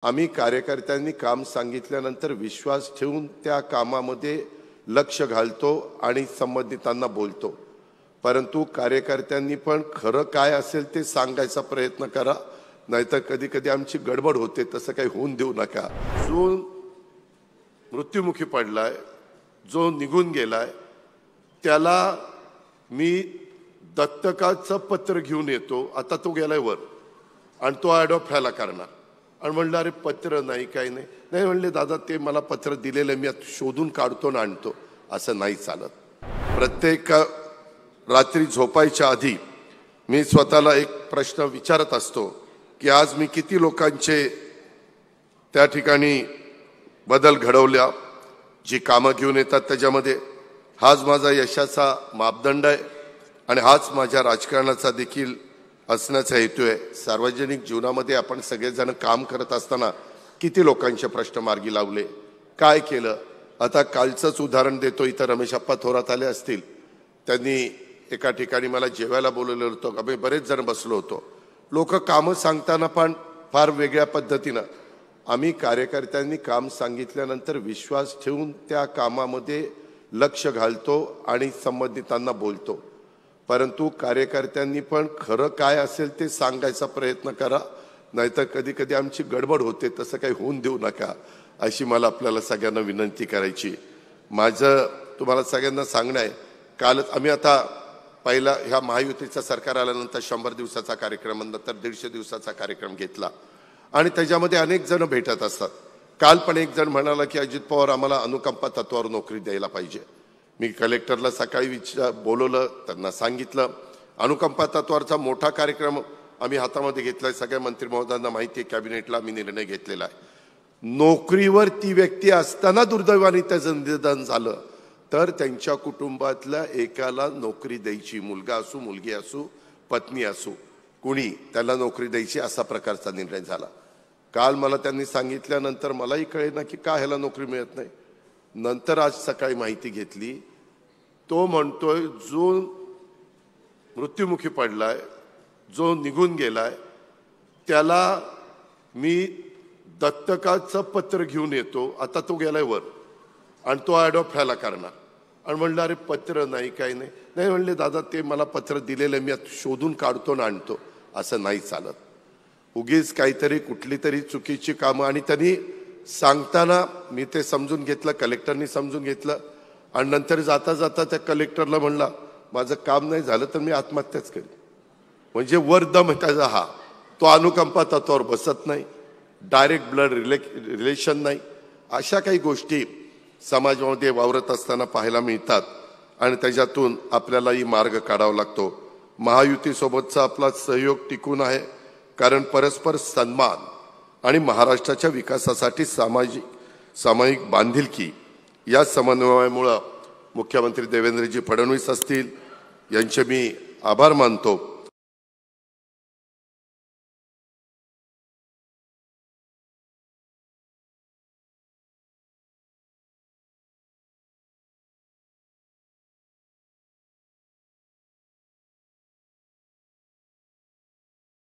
आम्ही कार्यकर्त्यांनी काम सांगितल्यानंतर विश्वास ठेवून त्या कामामध्ये लक्ष घालतो आणि संबंधितांना बोलतो। परंतु कार्यकर्त्यांनी पण खरं काय असेल ते सांगायचा प्रयत्न करा, नाहीतर कधी कधी आमची गडबड होते, तसं काही होऊन देऊ नका। जो मृत्युमुखी पडलाय, जो निघून गेलाय, त्याला मी दत्तकाचं पत्र घेऊन येतो। आता तो गेलाय वर आणि तो ॲडॉप्ट व्हायला करणार आणि म्हणलं अरे पत्र नाही, काही नाही। नाही म्हणले दादा ते मला पत्र दिलेलं मी आता शोधून काढतो ना आणतो, असं नाही चालत। प्रत्येक रात्री झोपायच्या आधी मी स्वतःला एक प्रश्न विचारत असतो की आज मी किती लोकांचे त्या ठिकाणी बदल घडवल्या, जी कामं घेऊन येतात त्याच्यामध्ये। हाच माझा यशाचा मापदंड आहे आणि हाच माझ्या राजकारणाचा देखील असण्याचा हेतू आहे। सार्वजनिक जीवनामध्ये आपण सगळेजण काम करत असताना किती लोकांचे प्रश्न मार्गी लावले, काय केलं। आता कालचंच उदाहरण देतो, इथं रमेशप्पा थोरात आले असतील, त्यांनी एका ठिकाणी मला जेवायला बोलवलं होतं। आम्ही बरेच जण बसलो होतो। लोक कामं सांगताना पण फार वेगळ्या पद्धतीनं, आम्ही कार्यकर्त्यांनी काम सांगितल्यानंतर विश्वास ठेवून त्या कामामध्ये लक्ष घालतो आणि संबंधितांना बोलतो। परंतु कार्यकर्त्यांनी पण खरं काय असेल ते सांगायचा प्रयत्न करा, नाहीतर कधी कधी आमची गडबड होते, तसं काही होऊन देऊ नका, अशी मला आपल्याला सगळ्यांना विनंती करायची। माझं तुम्हाला सगळ्यांना सांगणं आहे, कालच आम्ही आता पहिला ह्या महायुतीचं सरकार आल्यानंतर 100 दिवसाचा कार्यक्रम, नंतर 150 दिवसाचा कार्यक्रम घेतला आणि त्याच्यामध्ये अनेक जण भेटत असतात। काल पण एक जण म्हणाला की अजित पवार आम्हाला अनुकंपा तत्वावर नोकरी द्यायला पाहिजे। मी कलेक्टरला सकाळी बोलवलं, त्यांना सांगितलं अनुकंपा तत्वावरचा मोठा कार्यक्रम आम्ही हातामध्ये घेतलाय। सगळ्या मंत्री महोदयांना माहिती आहे, कॅबिनेटला मी निर्णय घेतलेला आहे। नोकरीवर ती व्यक्ती असताना दुर्दैवाने त्याचं निधन झालं तर त्यांच्या कुटुंबातल्या एकाला नोकरी द्यायची, मुलगा असू, मुलगी असू, पत्नी असू, कुणी त्याला नोकरी द्यायची, असा प्रकारचा निर्णय झाला। काल मला त्यांनी सांगितल्यानंतर मलाही कळेना की का ह्याला नोकरी मिळत नाही। नंतर आज सकाळी माहिती घेतली, तो म्हणतोय जो मृत्युमुखी पडलाय, जो निघून गेलाय, त्याला मी दत्तकाचं पत्र घेऊन येतो। आता तो गेलाय वर आणि तो ॲडॉप्ट व्हायला करणार आणि म्हणलं अरे पत्र नाही, काही नाही। नाही म्हणले दादा ते मला पत्र दिलेलं मी आता शोधून काढतो ना आणतो, असं नाही चालत। उगीच काहीतरी कुठली तरी चुकीची कामं, आणि त्यांनी सांगताना मी ते समजून घेतलं, कलेक्टरनी समजून घेतलं आणि नंतर जाता जाता त्या कलेक्टरला म्हणला माझं काम नाही झालं तर मी आत्महत्याच करेन। म्हणजे वरदम त्याचा हा, तो अनुकंपा तत्वावर बसत नाही, डायरेक्ट ब्लड रिलेशन नाही, अशा काही गोष्टी समाजामध्ये वावरत असताना पाहायला मिळतात आणि त्याच्यातून आपल्यालाही मार्ग काढावा लागतो। महायुतीसोबतचा आपला सहयोग टिकून आहे, कारण परस्पर सन्मान आणि महाराष्ट्राच्या विकासासाठी सामायिक बांधिलकी या समन्वयामुळे मुख्यमंत्री देवेंद्रजी फडणवीस असतील यांचे मी आभार मानतो।